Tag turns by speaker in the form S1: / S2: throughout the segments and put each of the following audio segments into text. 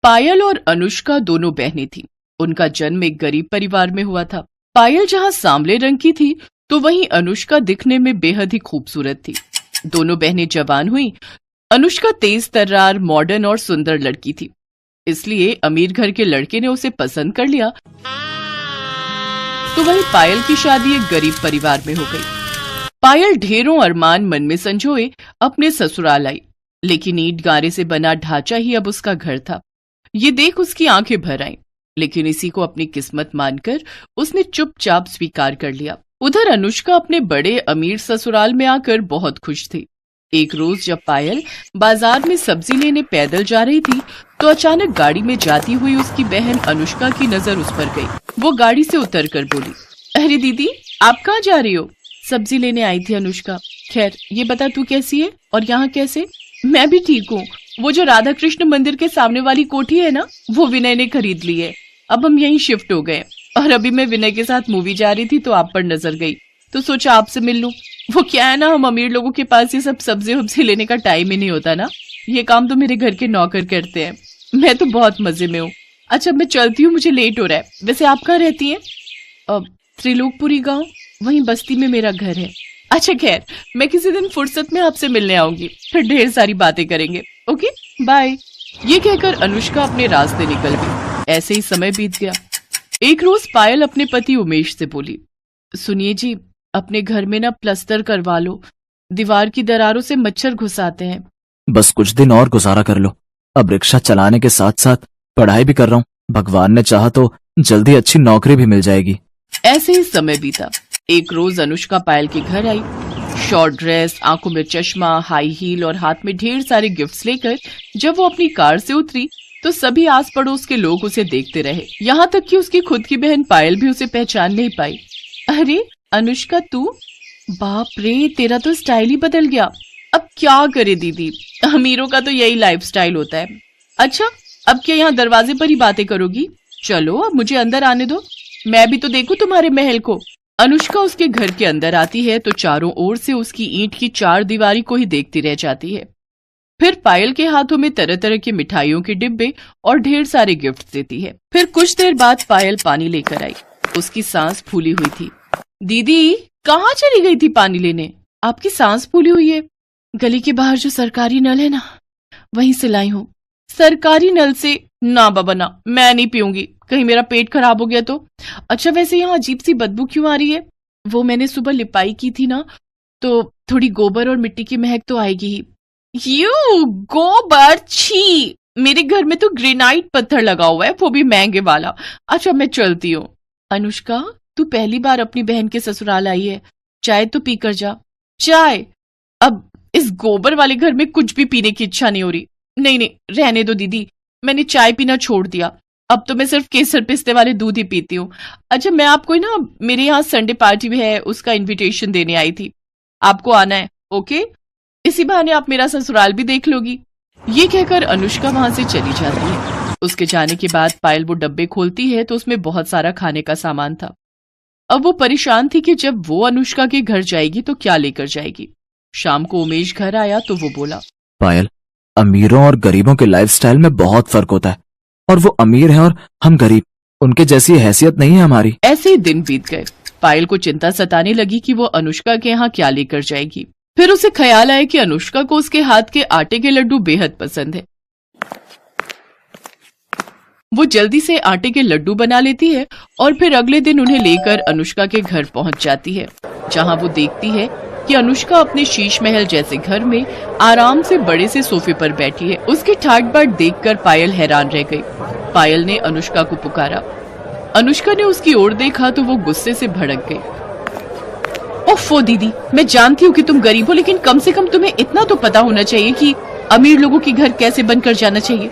S1: पायल और अनुष्का दोनों बहनें थीं। उनका जन्म एक गरीब परिवार में हुआ था। पायल जहां सांवले रंग की थी तो वहीं अनुष्का दिखने में बेहद ही खूबसूरत थी। दोनों बहनें जवान हुई। अनुष्का तेज तर्रार, मॉडर्न और सुंदर लड़की थी, इसलिए अमीर घर के लड़के ने उसे पसंद कर लिया। तो वहीं पायल की शादी एक गरीब परिवार में हो गई। पायल ढेरों अरमान मन में संजोए अपने ससुराल आई, लेकिन ईंट गारे से बना ढांचा ही अब उसका घर था। ये देख उसकी आंखें भर आईं, लेकिन इसी को अपनी किस्मत मानकर उसने चुपचाप स्वीकार कर लिया। उधर अनुष्का अपने बड़े अमीर ससुराल में आकर बहुत खुश थी। एक रोज जब पायल बाजार में सब्जी लेने पैदल जा रही थी तो अचानक गाड़ी में जाती हुई उसकी बहन अनुष्का की नजर उस पर गई। वो गाड़ी से उतरकर बोली, अरे दीदी, आप कहाँ जा रही हो? सब्जी लेने आई थी अनुष्का। खैर ये बता तू कैसी है और यहाँ कैसे? मैं भी ठीक हूँ। वो जो राधा कृष्ण मंदिर के सामने वाली कोठी है ना, वो विनय ने खरीद ली है। अब हम यहीं शिफ्ट हो गए और अभी मैं विनय के साथ मूवी जा रही थी तो आप पर नजर गई तो सोचा आपसे मिल लूं। वो क्या है ना, हम अमीर लोगों के पास ये सब सब्जी वब्जी लेने का टाइम ही नहीं होता ना। ये काम तो मेरे घर के नौकर करते हैं। मैं तो बहुत मजे में हूँ। अच्छा मैं चलती हूँ, मुझे लेट हो रहा है। वैसे आप कहाँ रहती हैं? त्रिलोकपुरी गांव, वहीं बस्ती में मेरा घर है। अच्छा खैर, मैं किसी दिन फुर्सत में आपसे मिलने आऊंगी, फिर ढेर सारी बातें करेंगे। Okay bye. ये कहकर अनुष्का अपने रास्ते निकल गई। ऐसे ही समय बीत गया। एक रोज पायल अपने पति उमेश से बोली, सुनिए जी, अपने घर में ना प्लास्टर करवा लो, दीवार की दरारों से मच्छर घुस आते हैं।
S2: बस कुछ दिन और गुजारा कर लो। अब रिक्शा चलाने के साथ साथ पढ़ाई भी कर रहा हूँ। भगवान ने चाहा तो जल्दी अच्छी नौकरी भी मिल जाएगी।
S1: ऐसे ही समय बीता। एक रोज अनुष्का पायल के घर आई, शॉर्ट ड्रेस, आंखों में चश्मा, हाई हील और हाथ में ढेर सारे गिफ्ट्स लेकर। जब वो अपनी कार से उतरी तो सभी आस पड़ोस के लोग उसे देखते रहे, यहाँ तक कि उसकी खुद की बहन पायल भी उसे पहचान नहीं पाई। अरे अनुष्का तू? बाप रे, तेरा तो स्टाइल ही बदल गया। अब क्या करे दीदी, अमीरों का तो यही लाइफस्टाइल होता है। अच्छा अब क्या यहाँ दरवाजे पर ही बातें करोगी? चलो अब मुझे अंदर आने दो, मैं भी तो देखूं तुम्हारे महल को। अनुष्का उसके घर के अंदर आती है तो चारों ओर से उसकी ईंट की चार दीवारी को ही देखती रह जाती है। फिर पायल के हाथों में तरह तरह की मिठाइयों के डिब्बे और ढेर सारे गिफ्ट देती है। फिर कुछ देर बाद पायल पानी लेकर आई। उसकी सांस फूली हुई थी। दीदी कहाँ चली गई थी पानी लेने? आपकी सांस फूली हुई है। गली के बाहर जो सरकारी नल है ना, वहीं से लाई हूँ। सरकारी नल से? ना बाबा ना, मैं नहीं पीऊंगी, कहीं मेरा पेट खराब हो गया तो। अच्छा वैसे यहाँ अजीब सी बदबू क्यों आ रही है? वो मैंने सुबह लिपाई की थी ना, तो थोड़ी गोबर और मिट्टी की महक तो आएगी ही। यू गोबर, छी! मेरे घर में तो ग्रेनाइट पत्थर लगा हुआ है, वो भी महंगे वाला। अच्छा मैं चलती हूँ। अनुष्का तू पहली बार अपनी बहन के ससुराल आई है, चाय तो पी कर जा। चाय? अब इस गोबर वाले घर में कुछ भी पीने की इच्छा नहीं हो रही। नहीं नहीं रहने दो दीदी, मैंने चाय पीना छोड़ दिया। अब तो मैं सिर्फ केसर पिस्ते वाले दूध ही पीती हूँ। अच्छा मैं आपको ना, मेरे यहाँ संडे पार्टी भी है, उसका इनविटेशन देने आई थी, आपको आना है। ओके, इसी बहाने आप मेरा ससुराल भी देख लोगी। ये कहकर अनुष्का वहां से चली जाती है। उसके जाने के बाद पायल वो डब्बे खोलती है तो उसमें बहुत सारा खाने का सामान था। अब वो परेशान थी कि जब वो अनुष्का के घर जाएगी तो क्या लेकर जाएगी। शाम को उमेश घर आया तो वो बोला,
S2: पायल, अमीरों और गरीबों के लाइफस्टाइल में बहुत फर्क होता है, और वो अमीर हैं और हम गरीब, उनके जैसी हैसियत नहीं है हमारी।
S1: ऐसे ही दिन बीत गए। पायल को चिंता सताने लगी कि वो अनुष्का के यहाँ क्या लेकर जाएगी। फिर उसे ख्याल आया कि अनुष्का को उसके हाथ के आटे के लड्डू बेहद पसंद है। वो जल्दी से आटे के लड्डू बना लेती है और फिर अगले दिन उन्हें लेकर अनुष्का के घर पहुंच जाती है, जहां वो देखती है कि अनुष्का अपने शीश महल जैसे घर में आराम से बड़े से सोफे पर बैठी है। उसकी ठाट बाट देखकर पायल हैरान रह गई। पायल ने अनुष्का को पुकारा। अनुष्का ने उसकी ओर देखा तो वो गुस्से से भड़क गई। ओफो दीदी, मैं जानती हूँ कि तुम गरीब हो, लेकिन कम से कम तुम्हें इतना तो पता होना चाहिए कि अमीर लोगों के घर कैसे बनकर जाना चाहिए।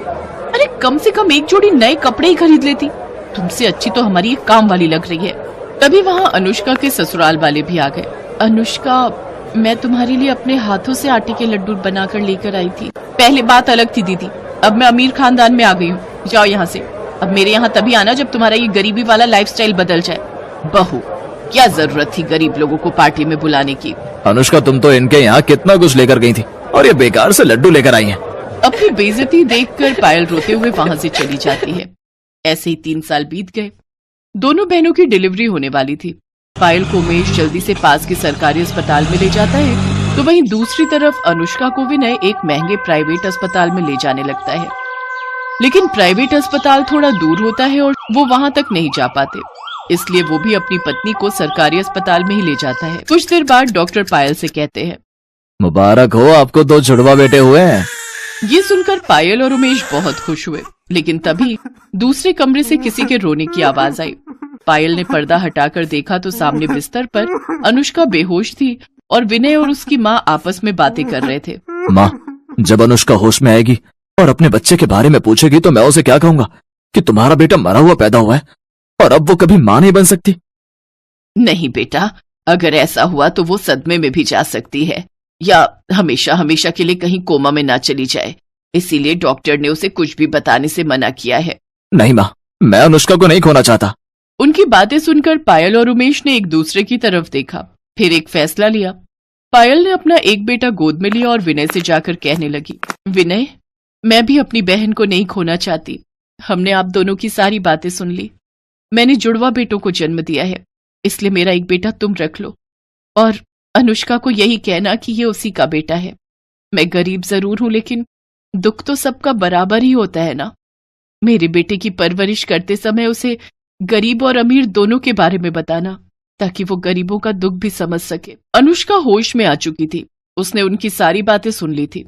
S1: अरे कम से कम एक जोड़ी नए कपड़े ही खरीद लेती। तुमसे अच्छी तो हमारी एक काम वाली लग रही है। तभी वहाँ अनुष्का के ससुराल वाले भी आ गए। अनुष्का, मैं तुम्हारे लिए अपने हाथों से आटे के लड्डू बनाकर लेकर आई थी। पहले बात अलग थी दीदी, अब मैं अमीर खानदान में आ गई हूँ। जाओ यहाँ से। अब मेरे यहाँ तभी आना जब तुम्हारा ये गरीबी वाला लाइफस्टाइल बदल जाए। बहू, क्या जरूरत थी गरीब लोगों को पार्टी में बुलाने की?
S2: अनुष्का, तुम तो इनके यहाँ कितना कुछ लेकर गई थी और ये बेकार से लड्डू लेकर आई हैं।
S1: अपनी बेइज्जती देखकर पायल रोते हुए वहां से चली जाती है। ऐसे ही 3 साल बीत गए। दोनों बहनों की डिलीवरी होने वाली थी। पायल को उमेश जल्दी से पास के सरकारी अस्पताल में ले जाता है, तो वहीं दूसरी तरफ अनुष्का को विनय एक महंगे प्राइवेट अस्पताल में ले जाने लगता है। लेकिन प्राइवेट अस्पताल थोड़ा दूर होता है और वो वहां तक नहीं जा पाते, इसलिए वो भी अपनी पत्नी को सरकारी अस्पताल में ही ले जाता है। कुछ देर बाद डॉक्टर पायल से कहते हैं,
S2: मुबारक हो, आपको 2 जुड़वा बेटे हुए हैं।
S1: ये सुनकर पायल और उमेश बहुत खुश हुए। लेकिन तभी दूसरे कमरे से किसी के रोने की आवाज आई। पायल ने पर्दा हटाकर देखा तो सामने बिस्तर पर अनुष्का बेहोश थी और विनय और उसकी माँ आपस में बातें कर रहे थे।
S2: माँ, जब अनुष्का होश में आएगी और अपने बच्चे के बारे में पूछेगी तो मैं उसे क्या कहूंगा कि तुम्हारा बेटा मरा हुआ पैदा हुआ है और अब वो कभी माँ नहीं बन सकती?
S1: नहीं बेटा, अगर ऐसा हुआ तो वो सदमे में भी जा सकती है या हमेशा हमेशा के लिए कहीं कोमा में ना चली जाए, इसीलिए डॉक्टर ने उसे कुछ भी बताने से मना किया है।
S2: नहीं माँ, मैं अनुष्का को नहीं खोना चाहता।
S1: उनकी बातें सुनकर पायल और उमेश ने एक दूसरे की तरफ देखा, फिर एक फैसला लिया। पायल ने अपना एक बेटा गोद में लिया और विनय से जाकर कहने लगी, विनय, मैं भी अपनी बहन को नहीं खोना चाहती। हमने आप दोनों की सारी बातें सुन ली। मैंने जुड़वा बेटों को जन्म दिया है, इसलिए मेरा एक बेटा तुम रख लो और अनुष्का को यही कहना कि ये उसी का बेटा है। मैं गरीब जरूर हूं, लेकिन दुख तो सबका बराबर ही होता है ना। मेरे बेटे की परवरिश करते समय उसे गरीब और अमीर दोनों के बारे में बताना, ताकि वो गरीबों का दुख भी समझ सके। अनुष्का होश में आ चुकी थी, उसने उनकी सारी बातें सुन ली थी।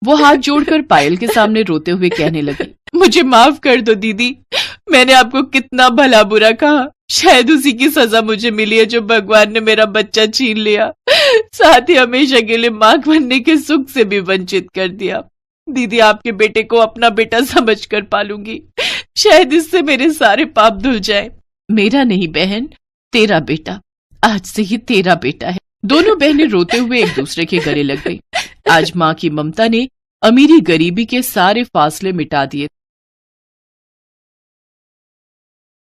S1: वो हाथ जोड़कर पायल के सामने रोते हुए कहने लगी, मुझे माफ कर दो दीदी, मैंने आपको कितना भला बुरा कहा। शायद उसी की सजा मुझे मिली है जो भगवान ने मेरा बच्चा छीन लिया, साथ ही हमेशा के लिए मां बनने के सुख से भी वंचित कर दिया। दीदी, आपके बेटे को अपना बेटा समझकर पालूंगी, शायद इससे मेरे सारे पाप धुल जाए। मेरा नहीं बहन, तेरा बेटा, आज से ही तेरा बेटा है। दोनों बहनें रोते हुए एक दूसरे के गले लग गई। आज माँ की ममता ने अमीरी गरीबी के सारे फासले मिटा दिए।